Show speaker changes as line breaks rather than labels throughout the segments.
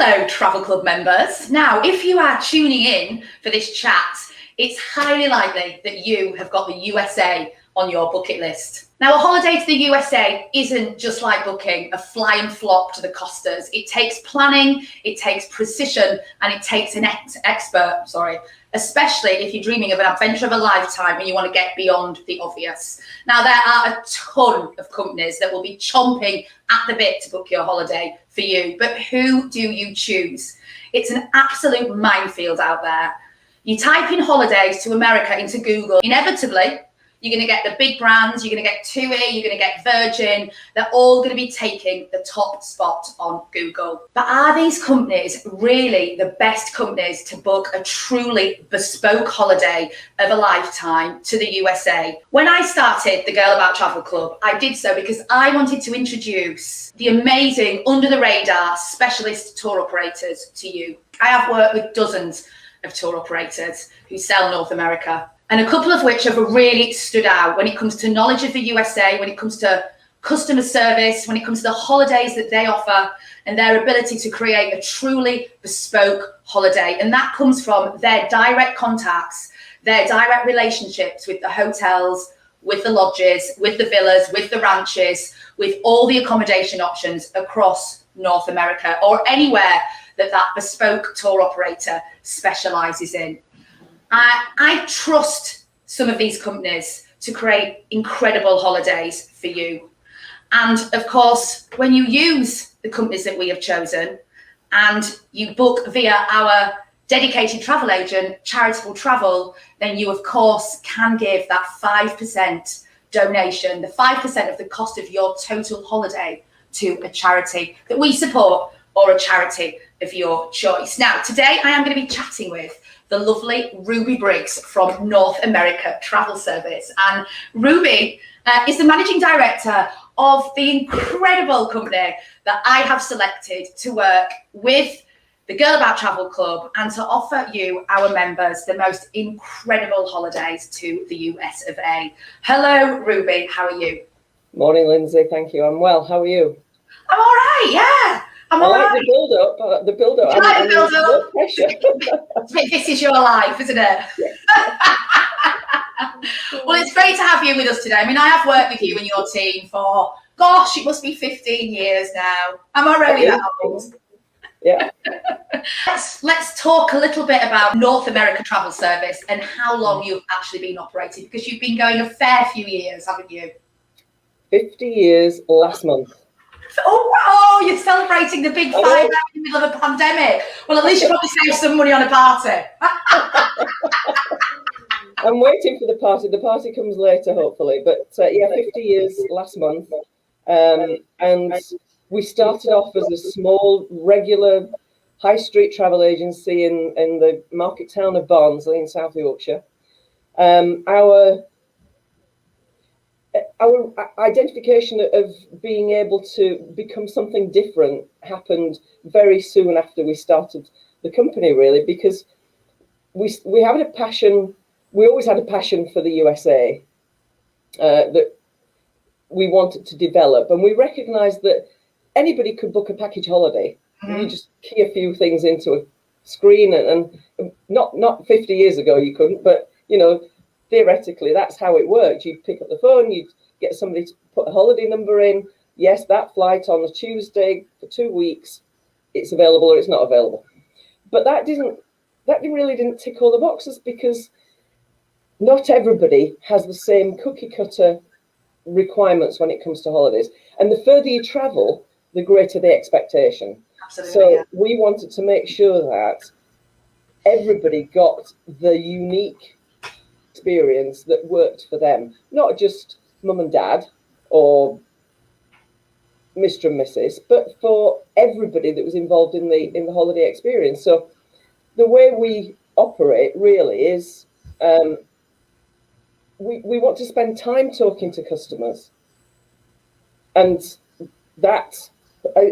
Hello, Travel Club members. Now, if you are tuning in for this chat, it's highly likely that you have got the USA on your bucket list. Now, a holiday to the USA isn't just like booking a flying flop to the Costas. It takes planning, it takes precision, and it takes an expert, especially if you're dreaming of an adventure of a lifetime and you want to get beyond the obvious. Now, there are a ton of companies that will be chomping at the bit to book your holiday for you, but who do you choose? It's an absolute minefield out there. You type in holidays to America into Google, inevitably, you're going to get the big brands, you're going to get TUI, you're going to get Virgin. They're all going to be taking the top spot on Google. But are these companies really the best companies to book a truly bespoke holiday of a lifetime to the USA? When I started the Girl About Travel Club, I did so because I wanted to introduce the amazing, under the radar specialist tour operators to you. I have worked with dozens of tour operators who sell North America, and a couple of which have really stood out when it comes to knowledge of the USA, when it comes to customer service, when it comes to the holidays that they offer, and their ability to create a truly bespoke holiday. And that comes from their direct contacts, their direct relationships with the hotels, with the lodges, with the villas, with the ranches, with all the accommodation options across North America or anywhere that bespoke tour operator specializes in. I trust some of these companies to create incredible holidays for you. And of course, when you use the companies that we have chosen and you book via our dedicated travel agent, Charitable Travel, then you of course can give that 5% donation, the 5% of the cost of your total holiday to a charity that we support or a charity of your choice. Now, today I am going to be chatting with the lovely Ruby Briggs from North America Travel Service. And Ruby is the managing director of the incredible company that I have selected to work with the Girl About Travel Club and to offer you, our members, the most incredible holidays to the US of A. Hello, Ruby. How are you?
Morning, Lyndsey. Thank you. I'm well. How are you?
I'm all right. Yeah. I'm all right.
The build-up. The build-up. No pressure.
This is your life, isn't it?
Yeah.
Well, it's great to have you with us today. I mean, I have worked with you and your team for, gosh, it must be 15 years now. Am I really that old?
Yeah.
Let's talk a little bit about North America Travel Service and how long you've actually been operating, because you've been going a fair few years, haven't you?
50 years last month.
Oh, you're celebrating the big 5 out in the middle of a pandemic. Well, at least you probably saved some money on a party.
I'm waiting for the party. The party comes later, hopefully. But 50 years last month. And we started off as a small, regular high street travel agency in the market town of Barnsley in South Yorkshire. Our identification of being able to become something different happened very soon after we started the company, really, because we had a passion. We always had a passion for the USA that we wanted to develop, and we recognised that anybody could book a package holiday. Mm-hmm. You just key a few things into a screen, and not 50 years ago you couldn't, but theoretically, that's how it worked. You'd pick up the phone, you'd get somebody to put a holiday number in. Yes, that flight on a Tuesday for 2 weeks, it's available or it's not available. But that really didn't tick all the boxes, because not everybody has the same cookie cutter requirements when it comes to holidays. And the further you travel, the greater the expectation.
Absolutely,
so
yeah.
We wanted to make sure that everybody got the unique experience that worked for them, not just mum and dad or Mr. and Mrs., but for everybody that was involved in the holiday experience. So the way we operate really is we want to spend time talking to customers, and that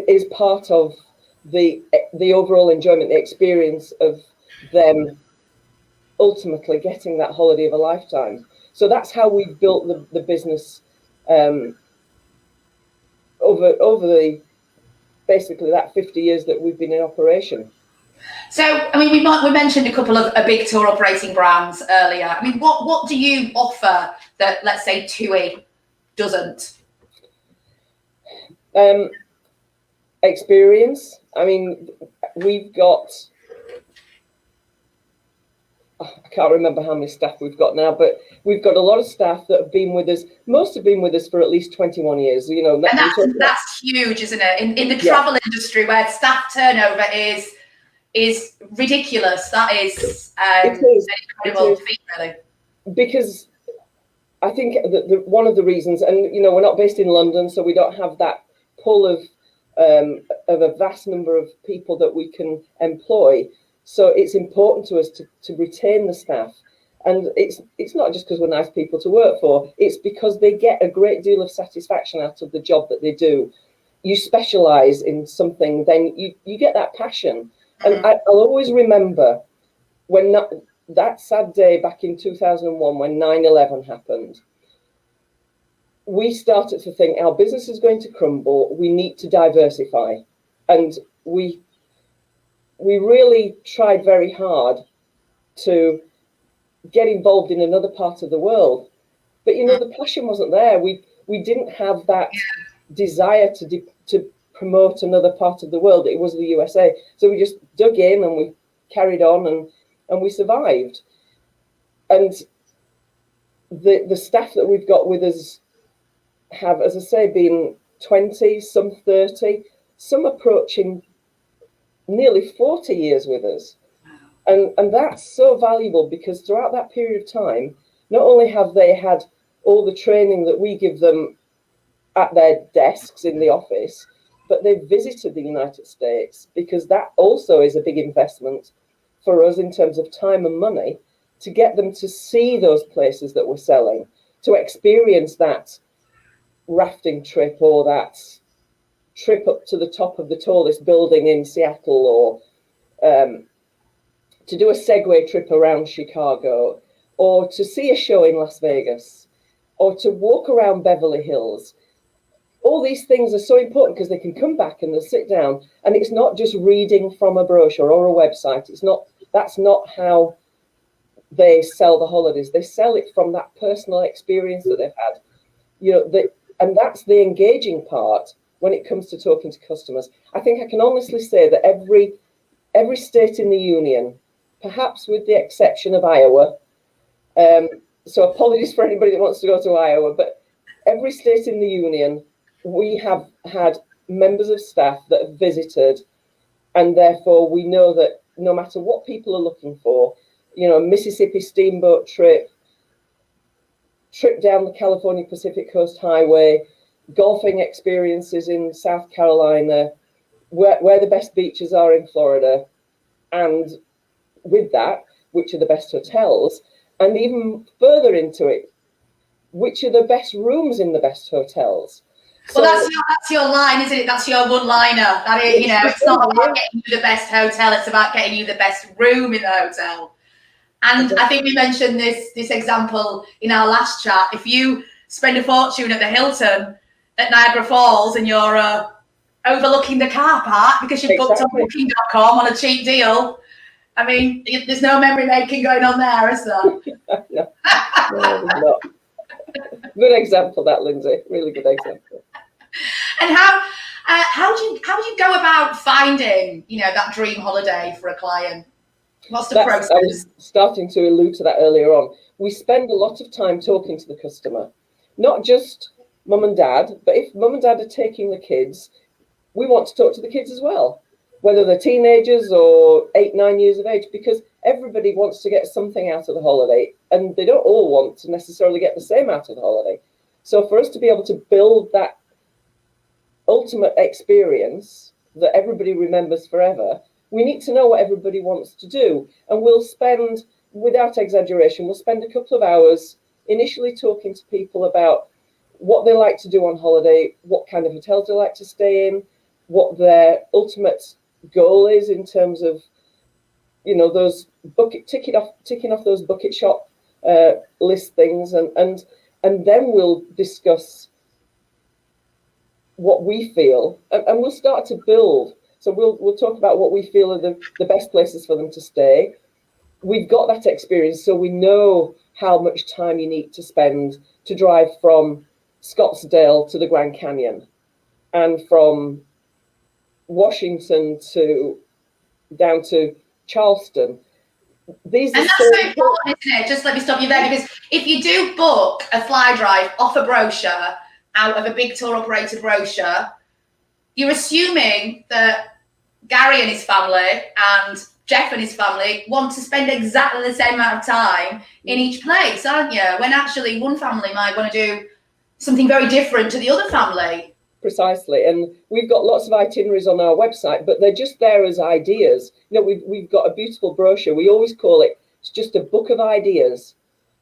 is part of the overall enjoyment, the experience of them ultimately getting that holiday of a lifetime. So that's how we built the business over the basically that 50 years that we've been in operation.
So, I mean, we mentioned a couple of big tour operating brands earlier. I mean, what do you offer that, let's say, TUI doesn't?
Experience. I mean, we've got, I can't remember how many staff we've got now, but we've got a lot of staff that have been with us. Most have been with us for at least 21 years. You know,
and that's huge, isn't it? In the travel industry, where staff turnover is ridiculous. That is an incredible feat, really.
Because I think that one of the reasons, and you know, we're not based in London, so we don't have that pull of a vast number of people that we can employ. So it's important to us to retain the staff. And it's not just because we're nice people to work for, it's because they get a great deal of satisfaction out of the job that they do. You specialise in something, then you get that passion. And I'll always remember when that sad day back in 2001 when 9/11 happened, we started to think our business is going to crumble, we need to diversify. And we really tried very hard to get involved in another part of the world. But, you know, the passion wasn't there. We didn't have that desire to promote another part of the world. It was the USA. So we just dug in and we carried on and we survived. And the staff that we've got with us have, as I say, been 20, some 30, some approaching nearly 40 years with us. And that's so valuable because throughout that period of time, not only have they had all the training that we give them at their desks in the office, but they've visited the United States, because that also is a big investment for us in terms of time and money to get them to see those places that we're selling, to experience that rafting trip or that trip up to the top of the tallest building in Seattle, or to do a Segway trip around Chicago, or to see a show in Las Vegas, or to walk around Beverly Hills. All these things are so important because they can come back and they'll sit down, and it's not just reading from a brochure or a website. That's not how they sell the holidays. They sell it from that personal experience that they've had. You know, and that's the engaging part when it comes to talking to customers. I think I can honestly say that every state in the union, perhaps with the exception of Iowa, so apologies for anybody that wants to go to Iowa, but every state in the union, we have had members of staff that have visited, and therefore we know that no matter what people are looking for, you know, Mississippi steamboat trip down the California Pacific Coast Highway, golfing experiences in South Carolina, where the best beaches are in Florida, and with that, which are the best hotels, and even further into it, which are the best rooms in the best hotels.
Well, that's your line, isn't it? That's your one-liner. That is, you know, it's not about getting you the best hotel; it's about getting you the best room in the hotel. And I think we mentioned this example in our last chat. If you spend a fortune at the Hilton at Niagara Falls and you're overlooking the car park because you've booked on Booking.com on a cheap deal, I mean, there's no memory making going on there, is there?
No, there's not. Good example, that, Lyndsey. Really good example.
And how do you go about finding, you know, that dream holiday for a client? What's the process?
I was starting to allude to that earlier on. We spend a lot of time talking to the customer, not just mum and dad, but if mum and dad are taking the kids, we want to talk to the kids as well, whether they're teenagers or 8, 9 years of age, because everybody wants to get something out of the holiday, and they don't all want to necessarily get the same out of the holiday. So for us to be able to build that ultimate experience that everybody remembers forever, we need to know what everybody wants to do. And we'll spend, without exaggeration, we'll spend a couple of hours initially talking to people about what they like to do on holiday, what kind of hotels they like to stay in, what their ultimate goal is in terms of, you know, those ticking off those bucket shop list things, and then we'll discuss what we feel, and we'll start to build. So we'll talk about what we feel are the best places for them to stay. We've got that experience, so we know how much time you need to spend to drive from Scottsdale to the Grand Canyon, and from Washington to down to Charleston.
And that's so important, isn't it? Just let me stop you there, because if you do book a fly drive off a brochure, out of a big tour operator brochure, you're assuming that Gary and his family and Jeff and his family want to spend exactly the same amount of time in each place, aren't you? When actually one family might want to do something very different to the other family.
Precisely, and we've got lots of itineraries on our website, but they're just there as ideas. You know, we've got a beautiful brochure. We always call it's just a book of ideas.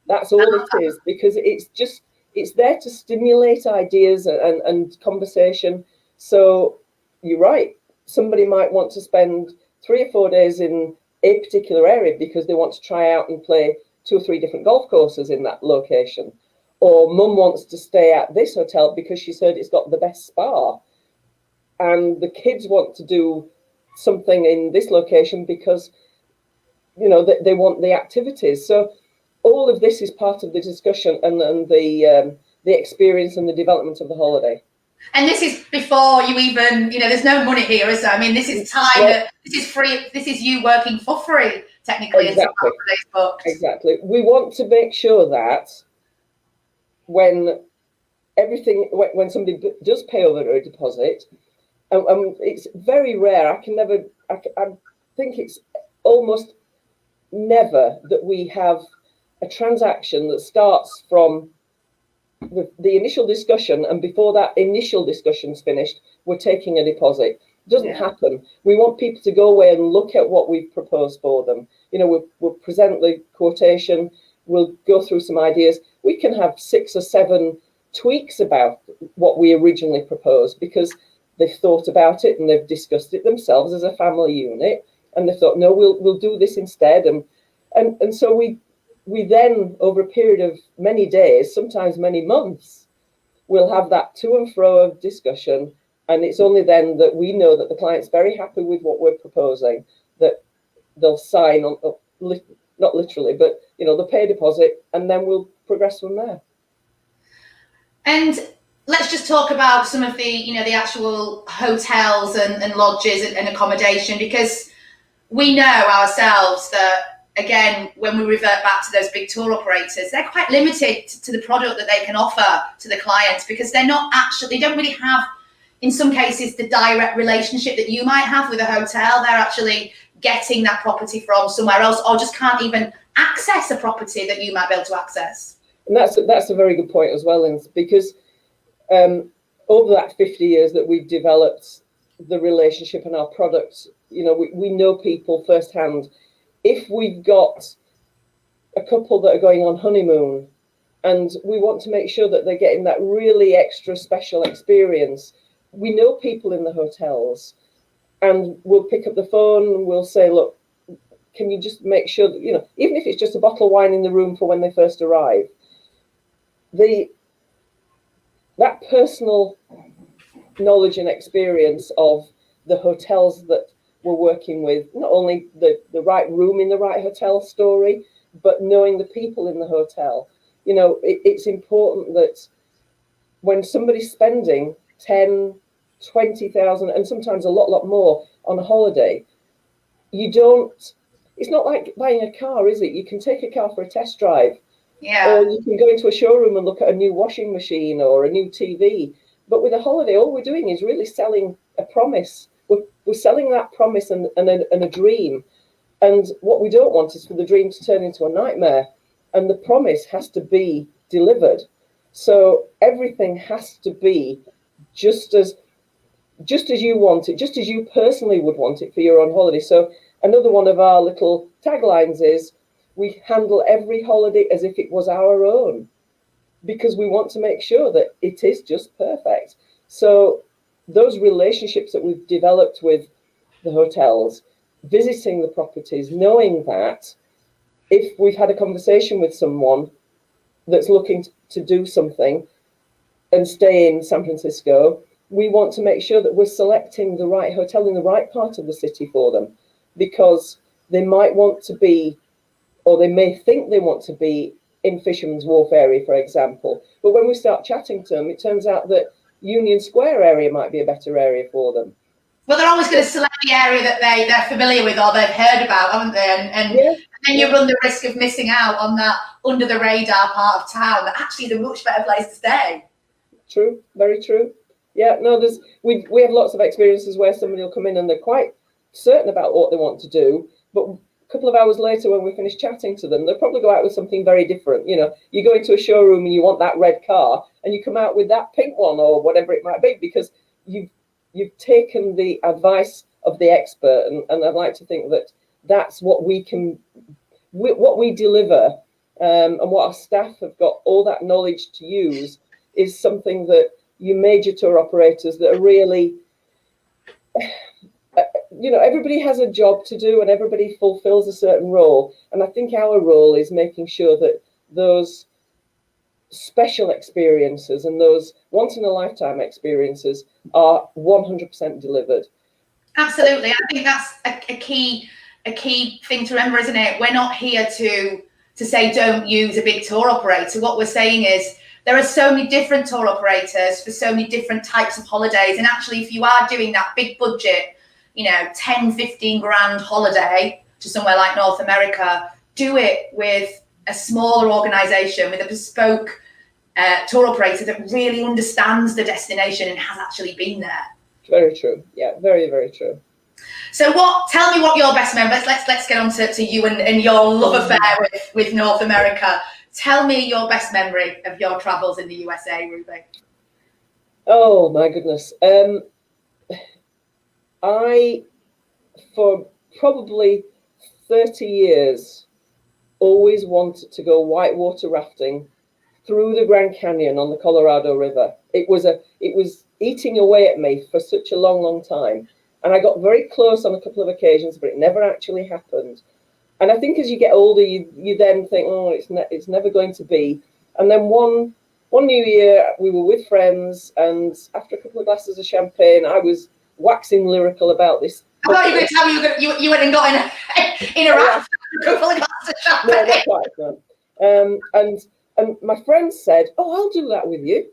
That's all it is, because it's there to stimulate ideas and conversation. So you're right. Somebody might want to spend 3 or 4 days in a particular area because they want to try out and play 2 or 3 different golf courses in that location. Or mum wants to stay at this hotel because she's heard it's got the best spa. And the kids want to do something in this location because, you know, they want the activities. So all of this is part of the discussion and the experience and the development of the holiday.
And this is before you even, you know, there's no money here, is there? I mean, this is time, that this is free, this is you working for free, technically.
Exactly.
Exactly.
We want to make sure that when somebody does pay over a deposit, it's very rare. I think it's almost never that we have a transaction that starts from the initial discussion, and before that initial discussion's finished, we're taking a deposit. It doesn't happen. We want people to go away and look at what we've proposed for them. You know, we'll present the quotation, we'll go through some ideas. We can have 6 or 7 tweaks about what we originally proposed because they've thought about it and they've discussed it themselves as a family unit, and they thought, no, we'll do this instead. And so we then, over a period of many days, sometimes many months, we'll have that to and fro of discussion. And it's only then that we know that the client's very happy with what we're proposing, that they'll sign on, not literally, but, you know, they'll pay a deposit, and then we'll progress from there.
And let's just talk about some of the, you know, the actual hotels and lodges and accommodation, because we know ourselves that, again, when we revert back to those big tour operators, they're quite limited to the product that they can offer to the clients, because they don't really have, in some cases, the direct relationship that you might have with a hotel. They're actually getting that property from somewhere else, or just can't even access a property that you might be able to access.
And that's a very good point as well, Lyndsey, because over that 50 years that we've developed the relationship and our products, you know, we know people firsthand. If we've got a couple that are going on honeymoon and we want to make sure that they're getting that really extra special experience, we know people in the hotels, and we'll pick up the phone and we'll say, look, can you just make sure that, you know, even if it's just a bottle of wine in the room for when they first arrive, that personal knowledge and experience of the hotels that we're working with, not only the right room in the right hotel story, but knowing the people in the hotel. You know, it's important that when somebody's spending 10, 20,000 and sometimes a lot more on a holiday, it's not like buying a car, is it? You can take a car for a test drive, or you can go into a showroom and look at a new washing machine or a new TV. But with a holiday, all we're doing is really selling a promise. We're selling that promise and a dream. And what we don't want is for the dream to turn into a nightmare. And the promise has to be delivered. So everything has to be just as you want it, just as you personally would want it for your own holiday. So another one of our little taglines is, we handle every holiday as if it was our own, because we want to make sure that it is just perfect. So those relationships that we've developed with the hotels, visiting the properties, knowing that if we've had a conversation with someone that's looking to do something and stay in San Francisco, we want to make sure that we're selecting the right hotel in the right part of the city for them, because they might want to be, or they may think they want to be in Fisherman's Wharf area, for example. But when we start chatting to them, it turns out that Union Square area might be a better area for them.
Well, they're always going to select the area that they're familiar with or they've heard about, haven't they? And then you run the risk of missing out on that under the radar part of town that actually is a much better place to stay.
True, very true. Yeah, no, we have lots of experiences where somebody will come in and they're quite certain about what they want to do, but a couple of hours later when we finish chatting to them, they'll probably go out with something very different. You know, you go into a showroom and you want that red car and you come out with that pink one or whatever it might be, because you've taken the advice of the expert, and I'd like to think that that's what we deliver, and what our staff have got all that knowledge to use is something that you major tour operators that are really, you know, everybody has a job to do and everybody fulfills a certain role, and I think our role is making sure that those special experiences and those once-in-a-lifetime experiences are 100% delivered.
Absolutely. I think that's a key thing to remember, isn't it? We're not here to say don't use a big tour operator. What we're saying is there are so many different tour operators for so many different types of holidays. And actually, if you are doing that big budget, you know, 10, 15 grand holiday to somewhere like North America, do it with a smaller organization, with a bespoke tour operator that really understands the destination and has actually been there.
Very true. Yeah, very, very true.
So tell me what your best memory, let's get on to you and your love affair with North America. Tell me your best memory of your travels in the USA, Ruby.
Oh my goodness. I, for probably 30 years, always wanted to go whitewater rafting through the Grand Canyon on the Colorado River. It was eating away at me for such a long time. And I got very close on a couple of occasions, but it never actually happened. And I think as you get older, you then think, oh, it's never going to be. And then one New Year, we were with friends, and after a couple of glasses of champagne, I was waxing lyrical about this.
I thought you were going to tell me you went and got in a raft after a couple of glasses of champagne.
No, not quite, no. And my friend said, oh, I'll do that with you,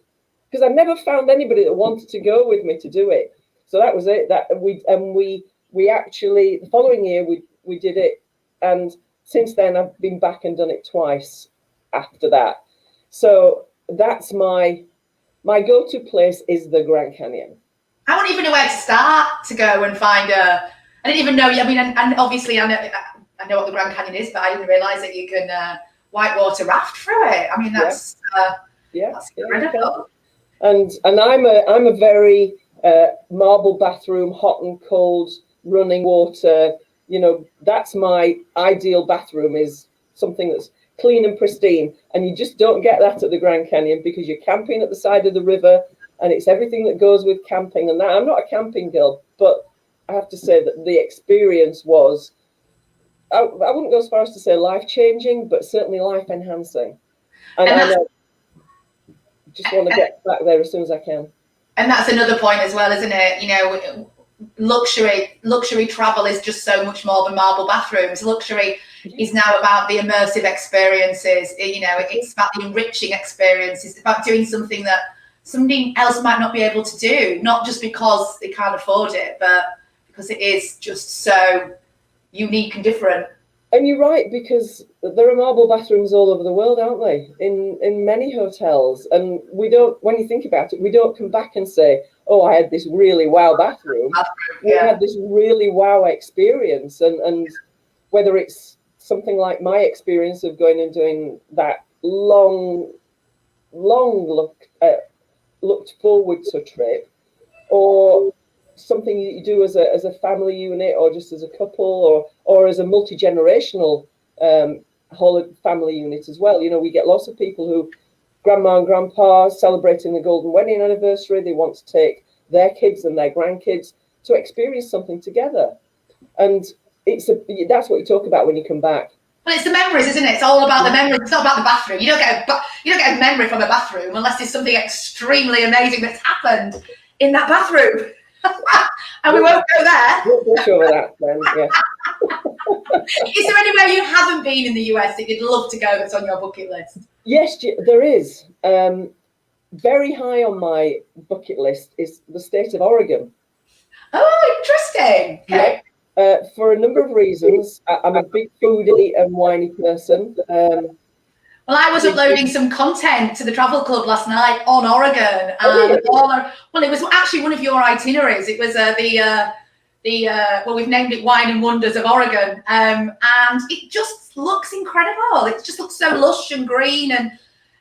because I never found anybody that wanted to go with me to do it. So that was it. We actually, the following year we did it, and since then I've been back and done it twice after that. So that's my go-to place is the Grand Canyon.
I wouldn't even know where to start to go and find I didn't even know. I mean, and obviously I know what the Grand Canyon is, but I didn't realise that you can whitewater raft through it. I mean, that's incredible.
And I'm a very marble bathroom, hot and cold, running water. You know, that's my ideal bathroom, is something that's clean and pristine. And you just don't get that at the Grand Canyon, because you're camping at the side of the river, and it's everything that goes with camping. And that, I'm not a camping girl, but I have to say that the experience was, I wouldn't go as far as to say life-changing, but certainly life-enhancing. And I just want to get back there as soon as I can.
And that's another point as well, isn't it? You know, luxury travel is just so much more than marble bathrooms. Luxury is now about the immersive experiences. You know, it's about the enriching experiences. It's about doing something that somebody else might not be able to do, not just because they can't afford it, but because it is just so unique and different.
And you're right, because there are marble bathrooms all over the world, aren't they? In many hotels. And we don't, when you think about it, we don't come back and say, oh, I had this really wow bathroom. We had this really wow experience. And whether it's something like my experience of going and doing that long looked forward to trip, or something you do as a family unit, or just as a couple, or as a multi-generational whole family unit as well. You know, we get lots of people who, grandma and grandpa celebrating the golden wedding anniversary, they want to take their kids and their grandkids to experience something together. And that's what you talk about when you come back.
Well, it's the memories, isn't it? It's all about the memories. It's not about the bathroom. You don't get a memory from a bathroom unless it's something extremely amazing that's happened. in that bathroom. And we won't go there.
We'll show that then, yeah.
Is there anywhere you haven't been in the US that you'd love to go that's on your bucket list?
Yes, there is. Very high on my bucket list is the state of Oregon.
Oh, interesting. Okay.
Yeah. For a number of reasons. I'm a big foodie and winey person.
Well, I was uploading some content to the travel club last night on Oregon, and well, it was actually one of your itineraries. It was well, we've named it Wine and Wonders of Oregon, and it just looks incredible. It just looks so lush and green and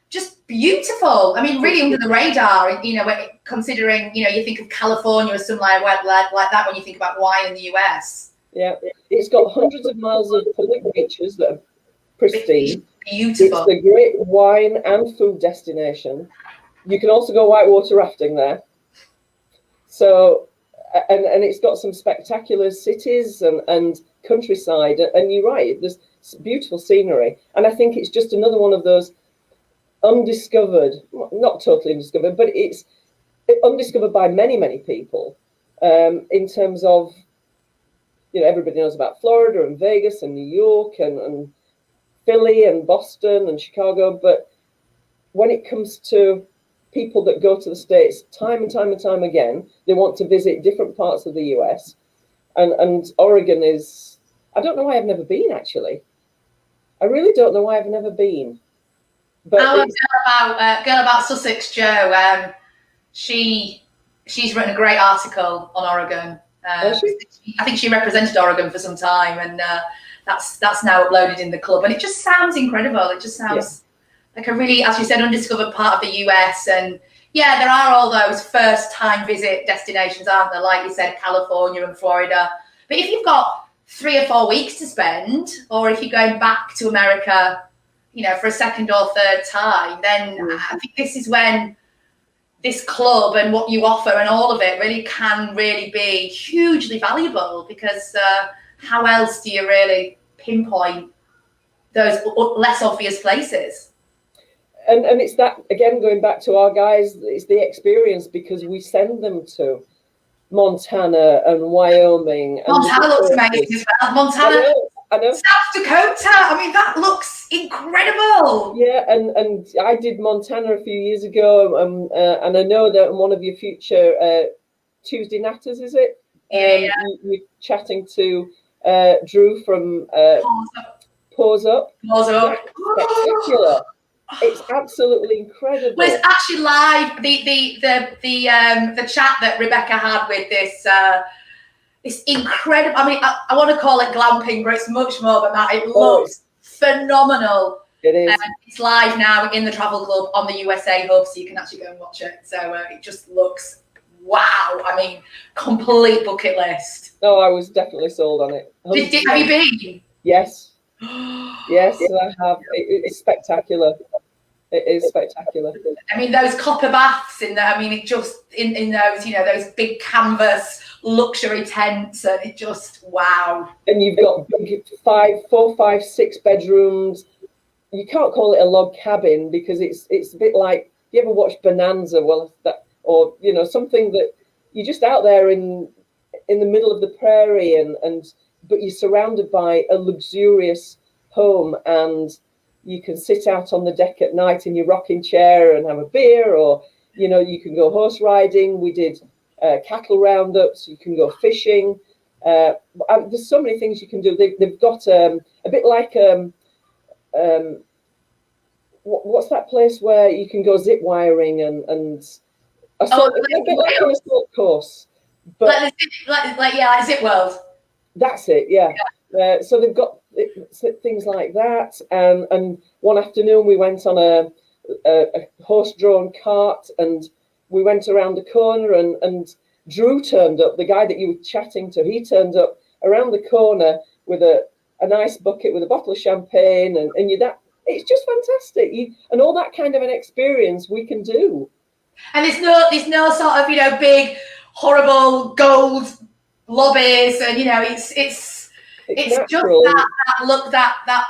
just beautiful. I mean, really under the radar, you know, considering, you know, you think of California or something like that when you think about wine in the US.
Yeah, it's got hundreds of miles of public beaches that are pristine.
Beautiful.
It's a great wine and food destination. You can also go whitewater rafting there. So, and it's got some spectacular cities and countryside. And you're right, there's beautiful scenery. And I think it's just another one of those undiscovered, not totally undiscovered, but it's undiscovered by many, many people in terms of, you know, everybody knows about Florida and Vegas and New York and Philly and Boston and Chicago, but when it comes to people that go to the States time and time again, they want to visit different parts of the US, and Oregon is, I don't know why I've never been, actually. I really don't know why I've never been. But
Girl about Sussex, Jo, she's written a great article on Oregon. I think she represented Oregon for some time, and that's now uploaded in the club, and it just sounds incredible. It just sounds like a really, as you said, undiscovered part of the US. And yeah, there are all those first time visit destinations, aren't there? Like you said, California and Florida. But if you've got 3 or 4 weeks to spend, or if you're going back to America, you know, for a second or third time, then I think this is when this club and what you offer and all of it really can really be hugely valuable, because how else do you really pinpoint those less obvious places?
And it's that, again, going back to our guys, it's the experience, because we send them to Montana and Wyoming.
Montana looks amazing as well. Montana,
I know.
South Dakota. I mean, that looks incredible.
Yeah, and I did Montana a few years ago, and I know that in one of your future Tuesday Natters, is it?
Yeah.
You're chatting to Drew from Pause Up. Spectacular. It's absolutely incredible.
Well, it's actually live. The chat that Rebecca had with this. It's incredible. I mean, I want to call it glamping, but it's much more than that. It looks phenomenal.
It is.
It's live now in the travel club on the USA Hub, so you can actually go and watch it. So it just looks wow. I mean, complete bucket list.
Oh, I was definitely sold on it.
Have you been?
Yes. Yes, I have. It's spectacular. It is spectacular.
I mean, those copper baths in there. I mean, it just in those, you know, those big canvas luxury tents, and it just wow.
And you've got big 4, 5, 6 bedrooms. You can't call it a log cabin, because it's a bit like, you ever watch Bonanza? Well, that, or you know, something that you're just out there in the middle of the prairie, and but you're surrounded by a luxurious home, and you can sit out on the deck at night in your rocking chair and have a beer, or, you know, you can go horse riding. We did cattle roundups. You can go fishing. There's so many things you can do. They've got a bit like what's that place where you can go zip wiring and a bit like an assault course, but
like Zip World.
That's it, yeah. So they've got things like that, and one afternoon we went on a horse-drawn cart, and we went around the corner, and Drew turned up, the guy that you were chatting to. He turned up around the corner with a nice bucket with a bottle of champagne, and it's just fantastic. And all that kind of an experience we can do.
And there's no sort of, you know, big horrible gold lobbies, and you know, it's just that look, that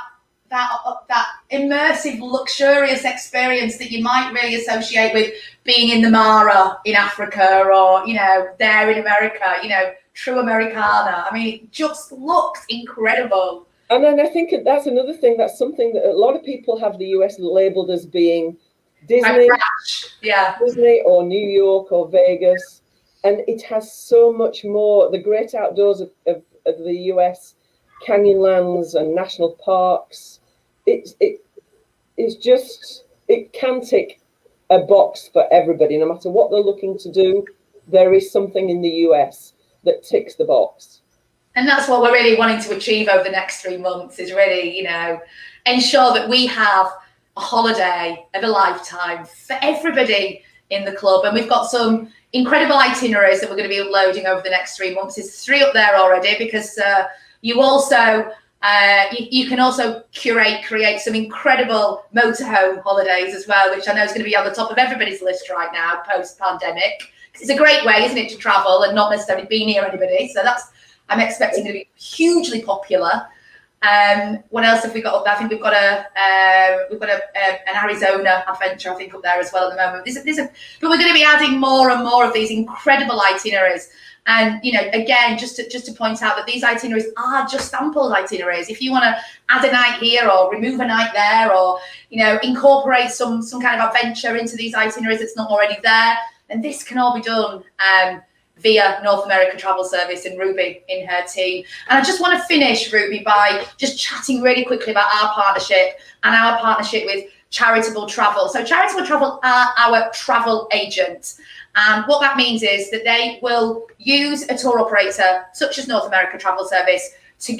that immersive, luxurious experience that you might really associate with being in the Mara in Africa, or there in America, true Americana. I mean, it just looks incredible.
And then I think that's another thing. That's something that a lot of people have the US labeled as being Disney, Disney or New York or Vegas, and it has so much more. The great outdoors of the US, canyonlands and national parks. It's just, it can tick a box for everybody, no matter what they're looking to do. There is something in the US that ticks the box.
And that's what we're really wanting to achieve over the next 3 months, is really, ensure that we have a holiday of a lifetime for everybody in the club. And we've got some incredible itineraries that we're going to be uploading over the next 3 months. There's 3 up there already, because you also you can also create some incredible motorhome holidays as well, which I know is going to be on the top of everybody's list right now post-pandemic. It's a great way, isn't it, to travel and not necessarily be near anybody. So I'm expecting to be hugely popular. What else have we got up there? I think we've got an Arizona adventure, I think, up there as well at the moment. But we're going to be adding more and more of these incredible itineraries. And again, just to point out that these itineraries are just sampled itineraries. If you want to add a night here or remove a night there, or incorporate some kind of adventure into these itineraries that's not already there, then this can all be done via North America Travel Service and Ruby in her team. And I just want to finish, Ruby, by just chatting really quickly about our partnership with Charitable Travel. So Charitable Travel are our travel agent. And what that means is that they will use a tour operator such as North America Travel Service to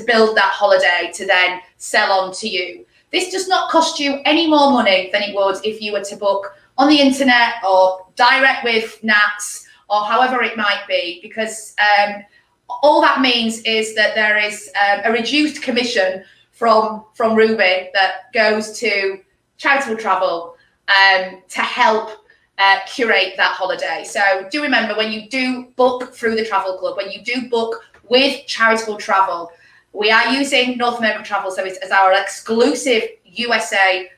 build that holiday to then sell on to you. This does not cost you any more money than it would if you were to book on the internet or direct with Nats or however it might be, because all that means is that there is a reduced commission from Ruby that goes to Charitable Travel to help curate that holiday. So do remember, when you do book through the Travel Club, when you do book with Charitable Travel, we are using North American Travel Service as our exclusive USA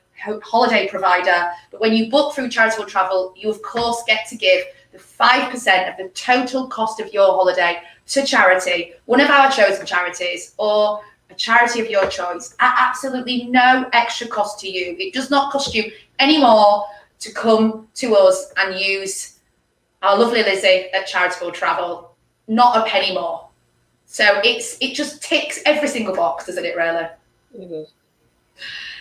holiday provider. But when you book through Charitable Travel, you of course get to give the 5% of the total cost of your holiday to charity, one of our chosen charities, or a charity of your choice, at absolutely no extra cost to you. It does not cost you any more to come to us and use our lovely Lyndsey at Charitable Travel. Not a penny more. So it just ticks every single box, doesn't it, really?
It does.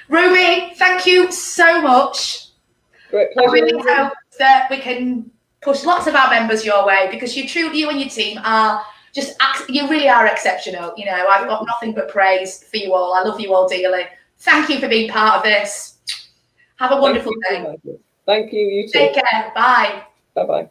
Ruby, thank you so much.
Great pleasure.
I really hope that we can push lots of our members your way, because you and your team are you really are exceptional. I've got nothing but praise for you all. I love you all dearly. Thank you for being part of this. Have a wonderful day.
Thank you. You too.
Take care. Bye.
Bye-bye.